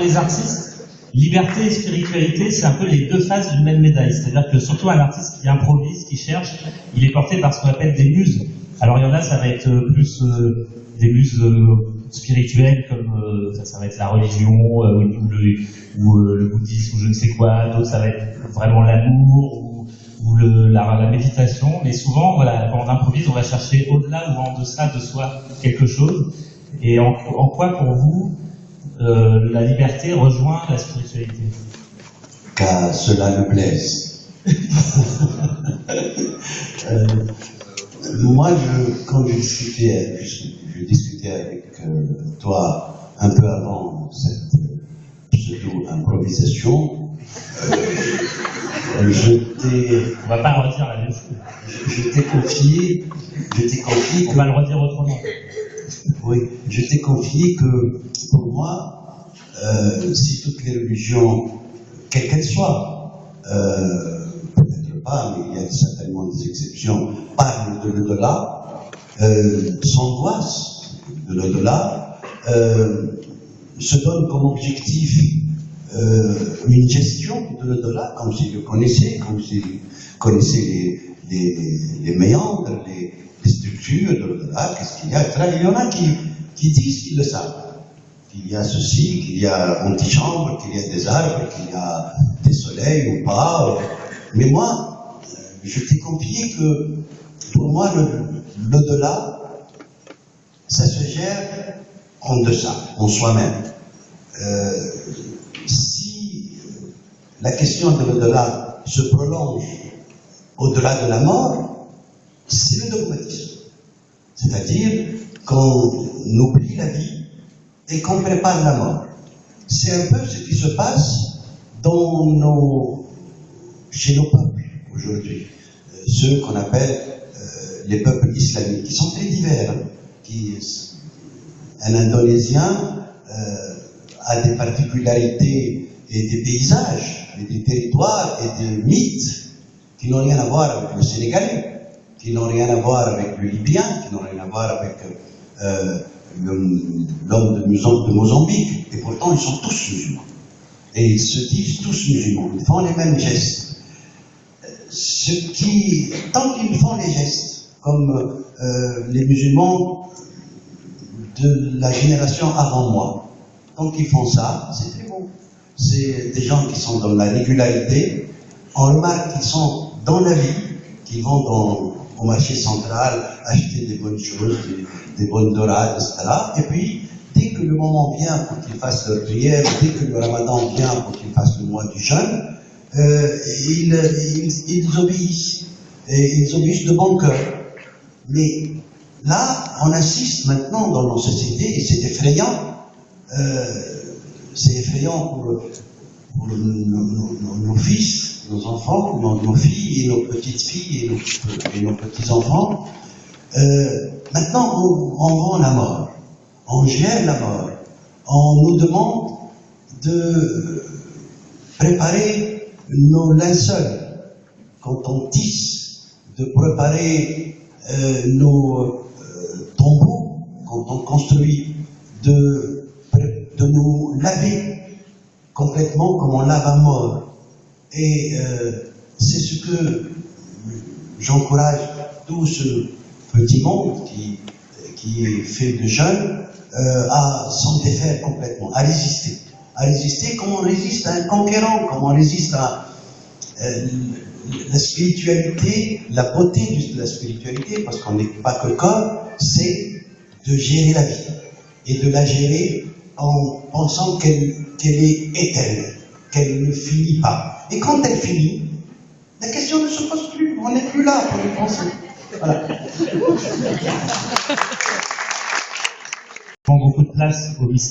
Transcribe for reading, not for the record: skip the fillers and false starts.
les artistes, liberté et spiritualité, c'est un peu les deux faces d'une même médaille. C'est-à-dire que surtout un artiste qui improvise, qui cherche, il est porté par ce qu'on appelle des muses. Alors il y en a, ça va être plus des muses spirituelles, comme ça va être la religion, ou le bouddhisme, ou je ne sais quoi. D'autres, ça va être vraiment l'amour, ou la méditation. Mais souvent, voilà, quand on improvise, on va chercher au-delà ou en deçà de soi quelque chose. Et en quoi, pour vous, la liberté rejoint la spiritualité? Qu'à cela me plaise. Moi, quand je discutais avec toi un peu avant cette pseudo-improvisation, on va pas redire la même chose. Je t'ai confié on va le redire autrement. Oui, je t'ai confié que pour moi, si toutes les religions, quelles qu'elles soient, peut-être pas, mais il y a certainement des exceptions, parlent de l'au-delà, s'angoissent de l'au-delà, se donnent comme objectif une gestion de l'au-delà, comme si je connaissais, les méandres, les structures de l'au-delà, qu'est-ce qu'il y a, etc. Il y en a qui disent qu'ils le savent. Qu'il y a ceci, qu'il y a antichambre, qu'il y a des arbres, qu'il y a des soleils ou pas. Mais moi, je t'ai confié que pour moi, l'au-delà, ça se gère en deçà, en soi-même. Si la question de l'au-delà se prolonge au-delà de la mort, c'est le dogmatisme. C'est-à-dire qu'on oublie la vie et qu'on prépare la mort. C'est un peu ce qui se passe chez nos peuples aujourd'hui. Ceux qu'on appelle les peuples islamiques, qui sont très divers. Un Indonésien a des particularités et des paysages, et des territoires et des mythes qui n'ont rien à voir avec le Sénégalais, qui n'ont rien à voir avec le Libyen, qui n'ont rien à voir avec l'homme de Mozambique. Et pourtant, ils sont tous musulmans. Et ils se disent tous musulmans. Ils font les mêmes gestes. Tant qu'ils font les gestes, comme les musulmans de la génération avant moi, tant qu'ils font ça, c'est très bon. C'est des gens qui sont dans la régularité. On remarque qu'ils sont dans la vie, qu'ils vont au marché central acheter des bonnes choses, des bonnes dorades, etc. Et puis, dès que le moment vient pour qu'ils fassent leur prière, dès que le ramadan vient pour qu'ils fassent le mois du jeûne, ils obéissent. Et ils obéissent de bon cœur. Mais là, on assiste maintenant dans nos sociétés, et c'est effrayant. C'est effrayant pour nos fils, nos enfants, nos filles et nos petites filles et nos petits-enfants. Maintenant, on vend la mort. On gère la mort. On nous demande de préparer nos linceuls quand on tisse, de préparer nos tombeaux quand on construit, de nous laver complètement comme on lave un mort. Et c'est ce que j'encourage tout ce petit monde qui est fait de jeunes à s'en défaire complètement, à résister. À résister comme on résiste à un conquérant, comme on résiste à la spiritualité, la beauté de la spiritualité, parce qu'on n'est pas que corps, c'est de gérer la vie. Et de la gérer en pensant qu'elle est éternelle, qu'elle ne finit pas. Et quand elle finit, la question ne se pose plus. On n'est plus là pour y penser. Voilà. Prend beaucoup de place au lycée.